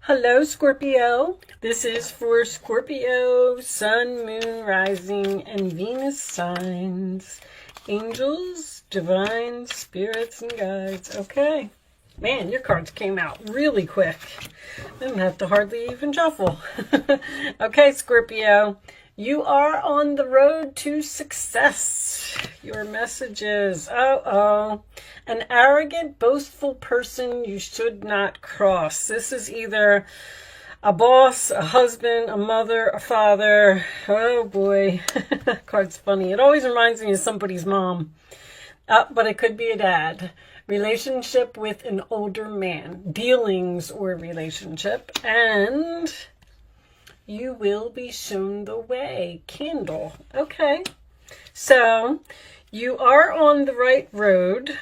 Hello, Scorpio. This is for Scorpio, Sun, Moon, Rising, and Venus signs. Angels, divine spirits, and guides. Okay. Man, your cards came out really quick. I didn't have to hardly even shuffle. Okay, Scorpio. You are on the road to success. Your message is, an arrogant, boastful person you should not cross. This is either a boss, a husband, a mother, a father. Oh boy, that card's funny. It always reminds me of somebody's mom. But it could be a dad. Relationship with an older man. Dealings or relationship. And you will be shown the way. Candle. Okay. So you are on the right road.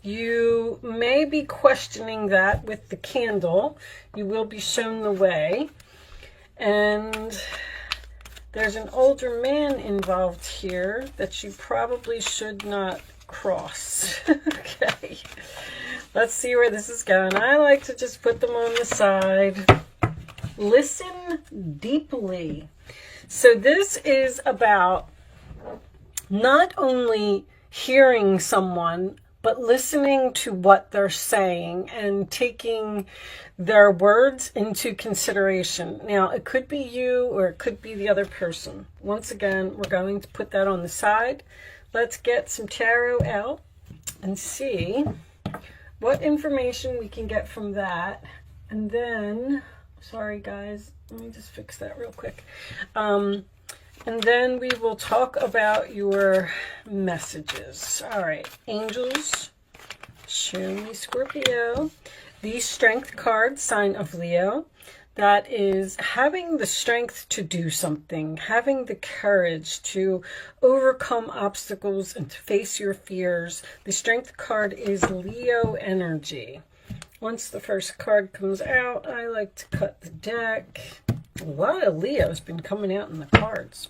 You may be questioning that with the candle. You will be shown the way. And there's an older man involved here that you probably should not cross. Okay. Let's see where this is going. I like to just put them on the side. Listen deeply. So this is about not only hearing someone, but listening to what they're saying and taking their words into consideration. Now, it could be you or it could be the other person. Once again, we're going to put that on the side. Let's get some tarot out and see what information we can get from that. And then, sorry guys, let me just fix that real quick. And then we will talk about your messages. All right, angels, show me Scorpio. The strength card, sign of Leo. That is having the strength to do something, having the courage to overcome obstacles and to face your fears. The strength card is Leo energy. Once the first card comes out, I like to cut the deck. A lot of Leo's been coming out in the cards.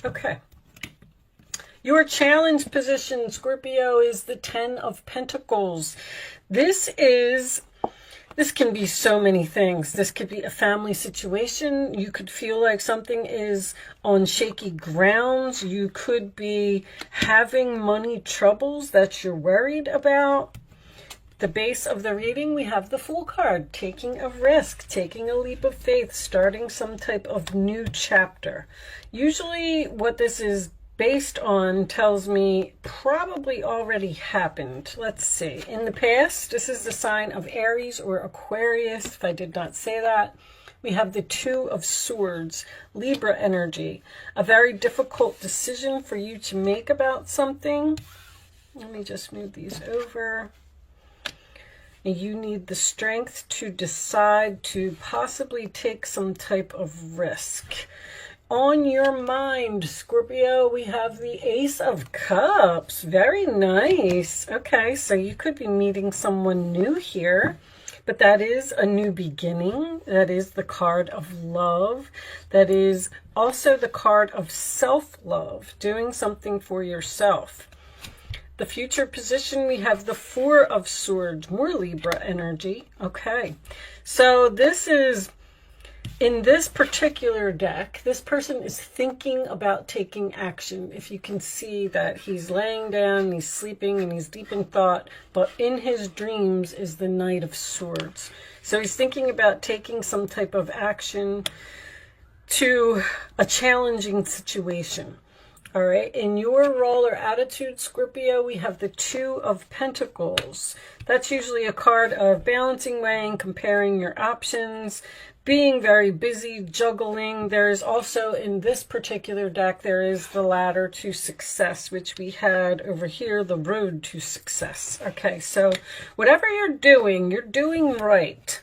Okay. Your challenge position, Scorpio, is the 10 of Pentacles. This can be so many things. This could be a family situation. You could feel like something is on shaky grounds. You could be having money troubles that you're worried about. The base of the reading, we have the Fool card, taking a risk, taking a leap of faith, starting some type of new chapter. Usually what this is based on tells me probably already happened. Let's see. In the past, this is the sign of Aries or Aquarius, if I did not say that. We have the Two of Swords, Libra energy. A very difficult decision for you to make about something. Let me just move these over. You need the strength to decide to possibly take some type of risk. On your mind, Scorpio, we have the Ace of Cups. Very nice. Okay, so you could be meeting someone new here, but that is a new beginning. That is the card of love. That is also the card of self-love, doing something for yourself. The future position, we have the Four of Swords, more Libra energy. Okay, so this is, in this particular deck, this person is thinking about taking action. If you can see that he's laying down, he's sleeping, and he's deep in thought, but in his dreams is the Knight of Swords. So he's thinking about taking some type of action to a challenging situation. All right, in your role or attitude, Scorpio, we have the Two of Pentacles. That's usually a card of balancing, weighing, comparing your options, being very busy, juggling. There's also, in this particular deck, there is the ladder to success, which we had over here, the road to success. Okay, so whatever you're doing right.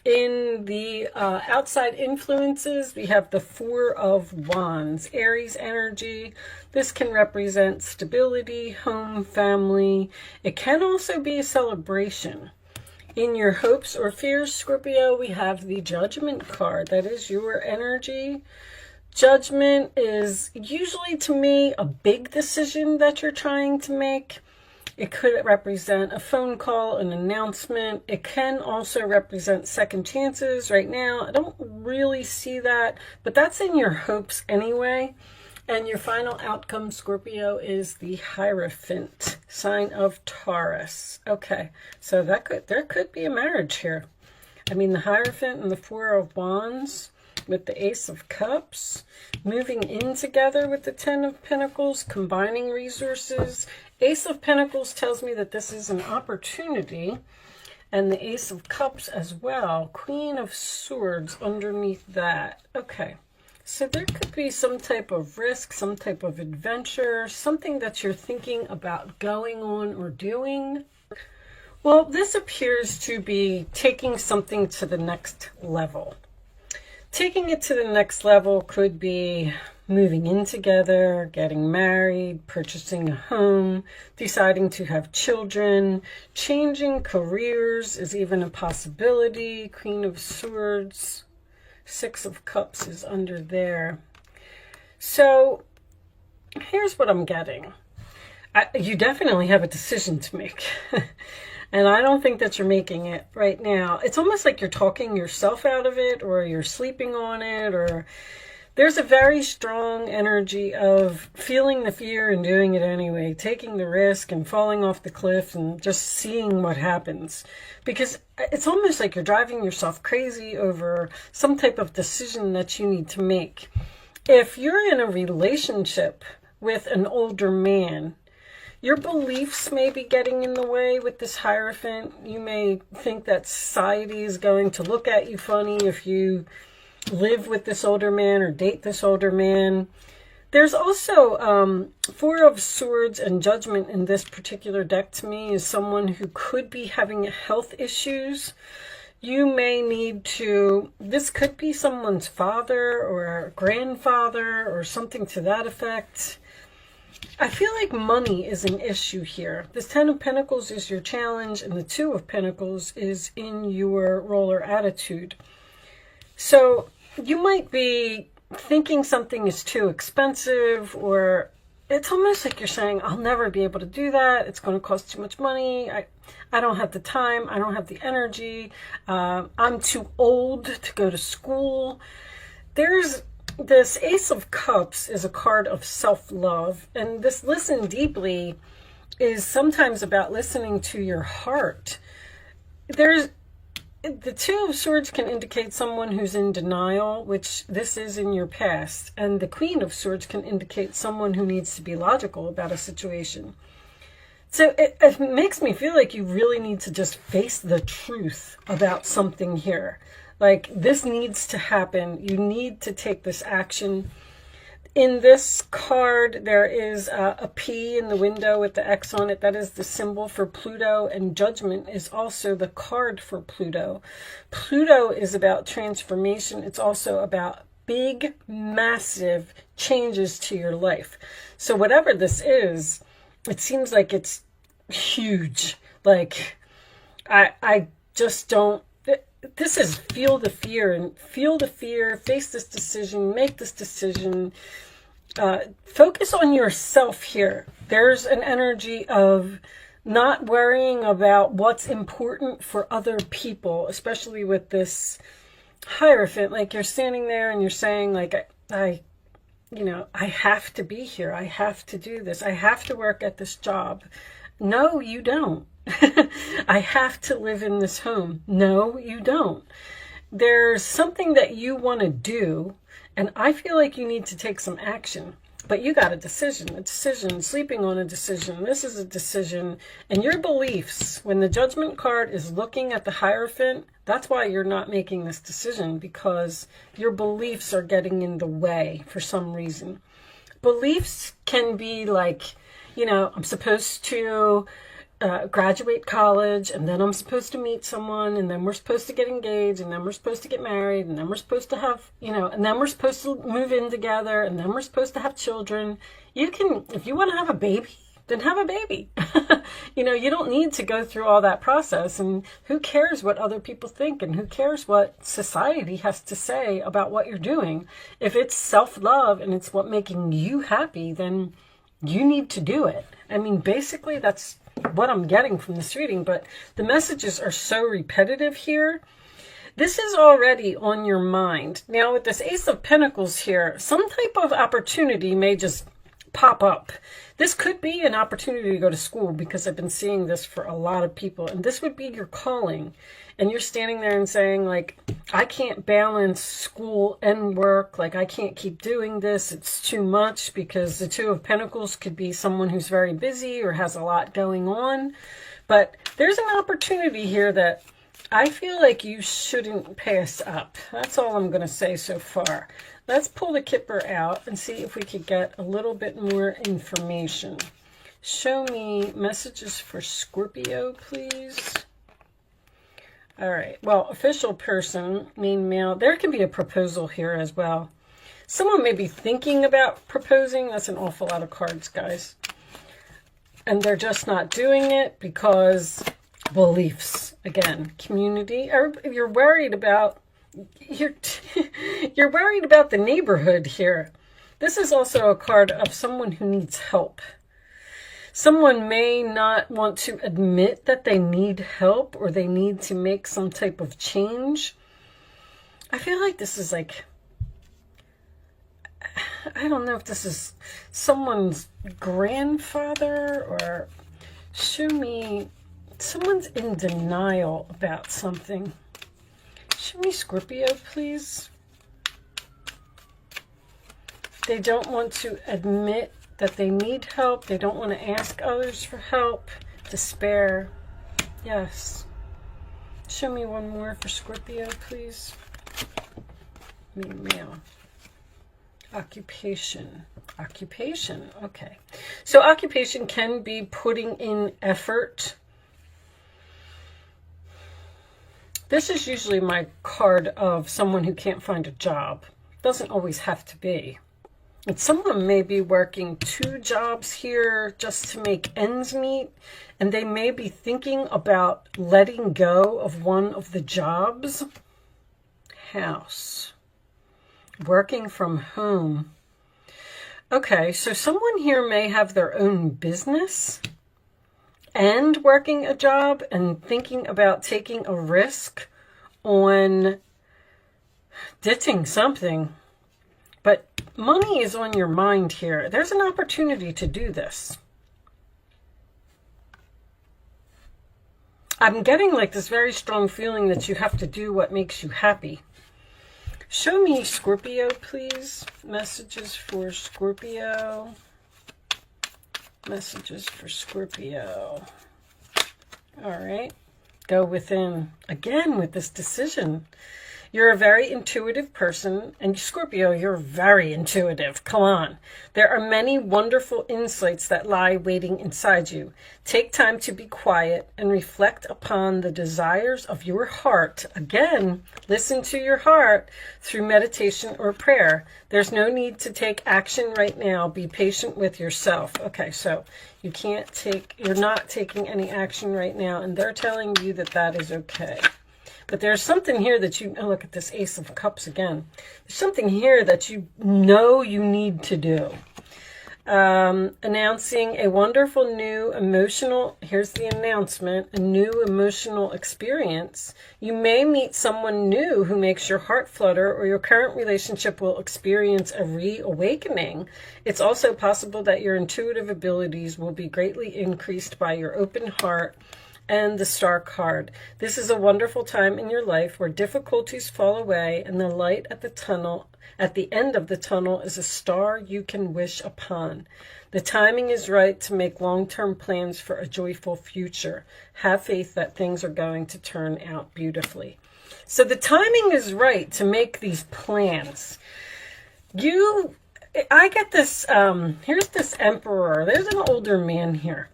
In the outside influences, we have the Four of Wands, Aries energy. This can represent stability, home, family. It can also be a celebration. In your hopes or fears, Scorpio, we have the Judgment card. That is your energy. Judgment is usually, to me, a big decision that you're trying to make. It could represent a phone call, an announcement. It can also represent second chances. Right now, I don't really see that, but that's in your hopes anyway. And your final outcome, Scorpio, is the Hierophant, sign of Taurus. Okay, so there could be a marriage here. I mean, the Hierophant and the Four of Wands with the Ace of Cups, moving in together with the Ten of Pentacles, combining resources. Ace of Pentacles tells me that this is an opportunity, and the Ace of Cups as well. Queen of Swords underneath that. Okay, so there could be some type of risk, some type of adventure, something that you're thinking about going on or doing. Well, this appears to be taking something to the next level. Taking it to the next level could be moving in together, getting married, purchasing a home, deciding to have children, changing careers is even a possibility. Queen of Swords, Six of Cups is under there. So here's what I'm getting. You definitely have a decision to make. And I don't think that you're making it right now. It's almost like you're talking yourself out of it, or you're sleeping on it, or there's a very strong energy of feeling the fear and doing it anyway, taking the risk and falling off the cliff and just seeing what happens. Because it's almost like you're driving yourself crazy over some type of decision that you need to make. If you're in a relationship with an older man, your beliefs may be getting in the way with this Hierophant. You may think that society is going to look at you funny if you live with this older man or date this older man. There's also Four of Swords and Judgment in this particular deck to me is someone who could be having health issues. You may need to, this could be someone's father or grandfather or something to that effect. I feel like money is an issue here. This Ten of Pentacles is your challenge, and the Two of Pentacles is in your roller attitude. So you might be thinking something is too expensive, or it's almost like you're saying, I'll never be able to do that. It's going to cost too much money. I don't have the time. I don't have the energy. I'm too old to go to school. This Ace of Cups is a card of self-love, and this listen deeply is sometimes about listening to your heart. The Two of Swords can indicate someone who's in denial, which this is in your past, and the Queen of Swords can indicate someone who needs to be logical about a situation. So it makes me feel like you really need to just face the truth about something here. Like, this needs to happen. You need to take this action. In this card, there is a P in the window with the X on it. That is the symbol for Pluto, and Judgment is also the card for Pluto. Pluto is about transformation. It's also about big, massive changes to your life. So whatever this is, it seems like it's huge. Like, I just don't. This is feel the fear, and feel the fear, face this decision, make this decision. Focus on yourself here. There's an energy of not worrying about what's important for other people, especially with this Hierophant. Like, you're standing there and you're saying, like, I have to be here. I have to do this. I have to work at this job. No, you don't. I have to live in this home. No, you don't. There's something that you want to do, and I feel like you need to take some action. But you got a decision, sleeping on a decision. This is a decision. And your beliefs, when the Judgment card is looking at the Hierophant, that's why you're not making this decision, because your beliefs are getting in the way for some reason. Beliefs can be like, I'm supposed to graduate college, and then I'm supposed to meet someone, and then we're supposed to get engaged, and then we're supposed to get married, and then we're supposed to have, and then we're supposed to move in together, and then we're supposed to have children. You can, if you want to have a baby, then have a baby. You don't need to go through all that process, and who cares what other people think, and who cares what society has to say about what you're doing. If it's self-love and it's what making you happy, then you need to do it. I mean, basically, that's what I'm getting from this reading, but the messages are so repetitive here. This is already on your mind. Now with this Ace of Pentacles here, some type of opportunity may just pop up. This could be an opportunity to go to school, because I've been seeing this for a lot of people, and this would be your calling. And you're standing there and saying, like, I can't balance school and work, like I can't keep doing this, it's too much, because the Two of Pentacles could be someone who's very busy or has a lot going on. But there's an opportunity here that I feel like you shouldn't pass up. That's all I'm going to say so far. Let's pull the Kipper out and see if we could get a little bit more information. Show me messages for Scorpio, please. All right. Well, official person, main male. There can be a proposal here as well. Someone may be thinking about proposing. That's an awful lot of cards, guys. And they're just not doing it because beliefs. Again, community. Or you're worried about you're worried about the neighborhood here. This is also a card of someone who needs help. Someone may not want to admit that they need help, or they need to make some type of change. I feel like this is like, I don't know if this is someone's grandfather, or show me someone's in denial about something. Show me Scorpio, please. They don't want to admit that they need help. They don't want to ask others for help. Despair. Yes. Show me one more for Scorpio, please. Male. Occupation. Occupation. Okay. So occupation can be putting in effort. This is usually my card of someone who can't find a job. Doesn't always have to be. And someone may be working 2 jobs here just to make ends meet, and they may be thinking about letting go of one of the jobs. House. Working from home. Okay, so someone here may have their own business and working a job and thinking about taking a risk on ditching something. But money is on your mind here. There's an opportunity to do this. I'm getting like this very strong feeling that you have to do what makes you happy. Show me Scorpio, please. Messages for Scorpio. Messages for Scorpio. All right. Go within. Again, with this decision. You're a very intuitive person, and Scorpio, you're very intuitive. Come on. There are many wonderful insights that lie waiting inside you. Take time to be quiet and reflect upon the desires of your heart. Again, listen to your heart through meditation or prayer. There's no need to take action right now. Be patient with yourself. Okay, so you're not taking any action right now, and they're telling you that that is okay. But there's something here that you, oh, look at this Ace of Cups again. There's something here that you know you need to do. Announcing a wonderful new emotional, here's the announcement, a new emotional experience. You may meet someone new who makes your heart flutter, or your current relationship will experience a reawakening. It's also possible that your intuitive abilities will be greatly increased by your open heart and the Star card. This is a wonderful time in your life where difficulties fall away, and the light at the end of the tunnel is a star you can wish upon. The timing is right to make long-term plans for a joyful future. Have faith that things are going to turn out beautifully. So the timing is right to make these plans. I get this, here's this Emperor. There's an older man here.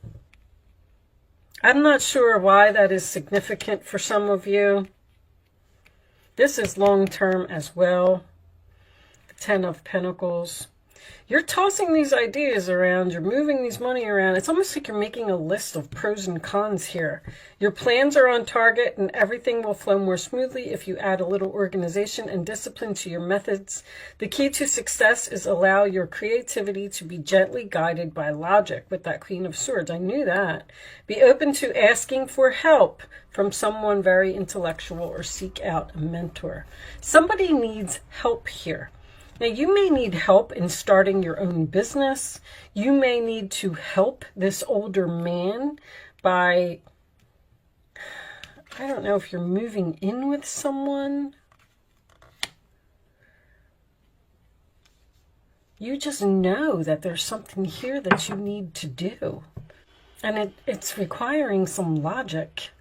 I'm not sure why that is significant for some of you. This is long-term as well. The 10 of Pentacles. You're tossing these ideas around, you're moving these money around. It's almost like you're making a list of pros and cons here. Your plans are on target and everything will flow more smoothly if you add a little organization and discipline to your methods. The key to success is allow your creativity to be gently guided by logic with that Queen of Swords. I knew that. Be open to asking for help from someone very intellectual or seek out a mentor. Somebody needs help here. Now, you may need help in starting your own business. You may need to help this older man by, I don't know if you're moving in with someone. You just know that there's something here that you need to do. And it's requiring some logic.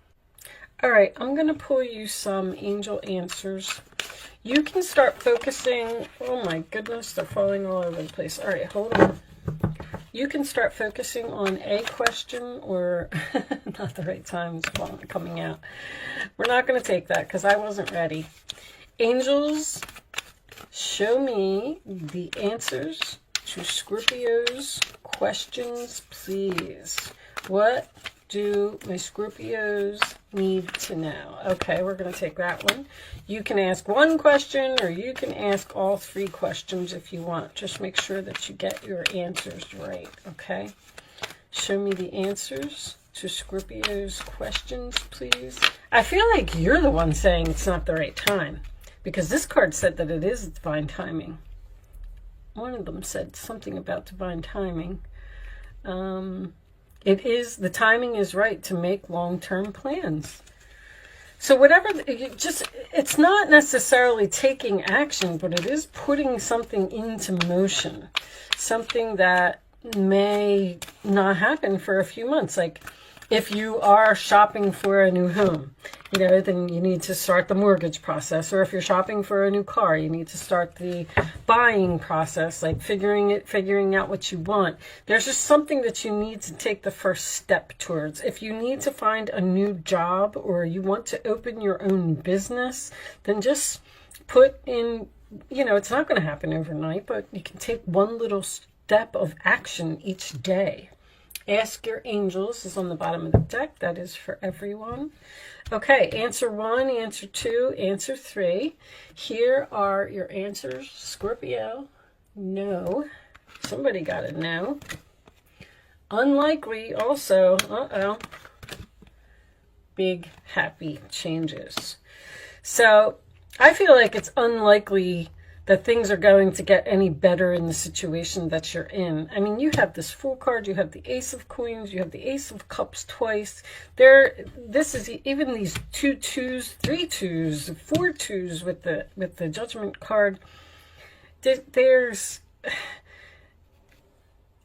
All right, I'm going to pull you some angel answers. You can start focusing. Oh my goodness, they're falling all over the place. All right, hold on. You can start focusing on a question, or not the right time, it's coming out. We're not going to take that because I wasn't ready. Angels, show me the answers to Scorpio's questions, please. What do my Scorpios need to know? Okay, we're going to take that one. You can ask one question or you can ask all three questions if you want. Just make sure that you get your answers right, okay? Show me the answers to Scorpio's questions, please. I feel like you're the one saying it's not the right time because this card said that it is divine timing. One of them said something about divine timing. It is, the timing is right to make long-term plans. So whatever, it's not necessarily taking action, but it is putting something into motion. Something that may not happen for a few months. Like if you are shopping for a new home, you know, then you need to start the mortgage process. Or if you're shopping for a new car, you need to start the buying process, like figuring out what you want. There's just something that you need to take the first step towards. If you need to find a new job or you want to open your own business, then just put in, you know, it's not going to happen overnight, but you can take one little step of action each day. Ask your angels is on the bottom of the deck. That is for everyone. Okay, answer 1, answer 2, answer 3. Here are your answers. Scorpio, no. Somebody got a no. Unlikely also. Uh-oh. Big happy changes. So I feel like it's unlikely that things are going to get any better in the situation that you're in. I mean, you have this Fool card, you have the Ace of Coins, you have the Ace of Cups twice. This is even these 2 twos, 3 twos, 4 twos with the Judgment card. There's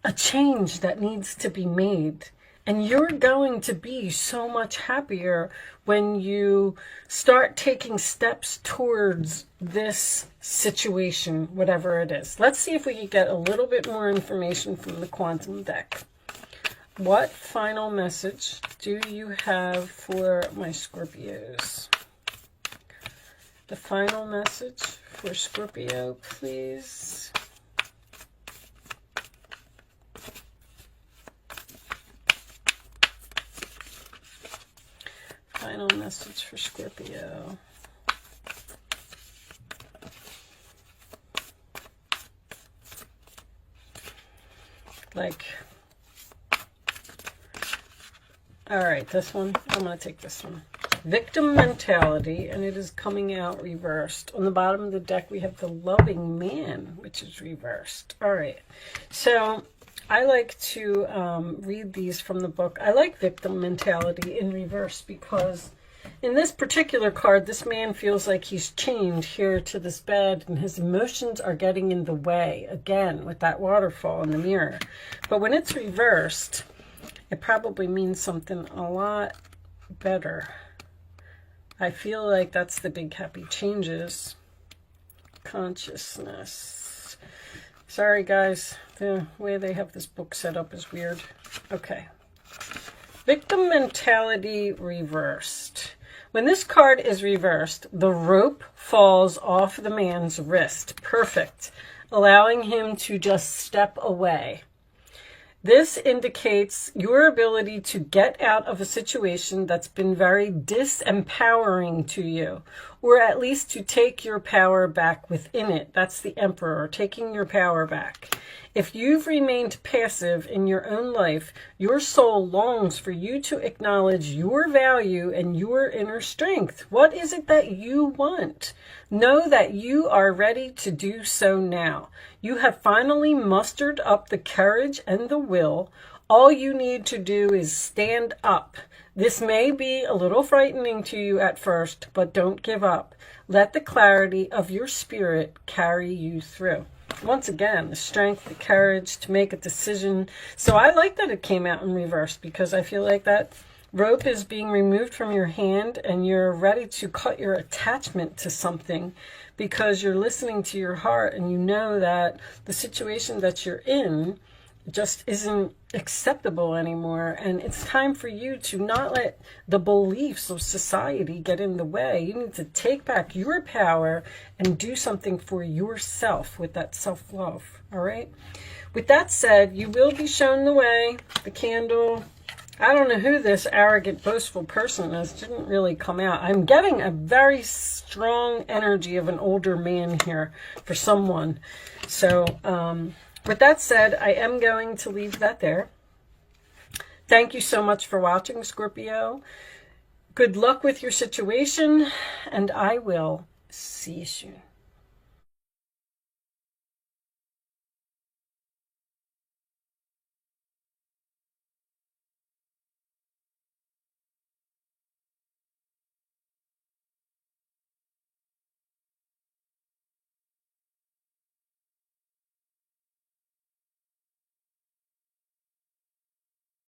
a change that needs to be made. And you're going to be so much happier when you start taking steps towards this situation, whatever it is. Let's see if we can get a little bit more information from the Quantum deck. What final message do you have for my Scorpios? The final message for Scorpio, please. Final message for Scorpio. Like, all right, this one, I'm going to take this one. Victim mentality, and it is coming out reversed. On the bottom of the deck, we have the Loving Man, which is reversed. All right, so I like to read these from the book. I like victim mentality in reverse because in this particular card, this man feels like he's chained here to this bed and his emotions are getting in the way, again, with that waterfall in the mirror. But when it's reversed, it probably means something a lot better. I feel like that's the big happy changes. Consciousness. Sorry, guys. The way they have this book set up is weird. Okay. Victim mentality reversed. When this card is reversed, the rope falls off the man's wrist. Perfect. allowing him to just step away. This indicates your ability to get out of a situation that's been very disempowering to you, or at least to take your power back within it. That's the Emperor, taking your power back. If you've remained passive in your own life, your soul longs for you to acknowledge your value and your inner strength. What is it that you want? Know that you are ready to do so now. You have finally mustered up the courage and the will. All you need to do is stand up. This may be a little frightening to you at first, but don't give up. Let the clarity of your spirit carry you through. Once again, the strength, the courage to make a decision. So I like that it came out in reverse, because I feel like that rope is being removed from your hand and you're ready to cut your attachment to something, because you're listening to your heart and you know that the situation that you're in just isn't acceptable anymore, and it's time for you to not let the beliefs of society get in the way. You need to take back your power and do something for yourself with that self-love. All right, with that said, you will be shown the way. The candle, I don't know who this arrogant, boastful person is. Didn't really come out. I'm getting a very strong energy of an older man here for someone. So with that said, I am going to leave that there. Thank you so much for watching, Scorpio. Good luck with your situation, and I will see you soon.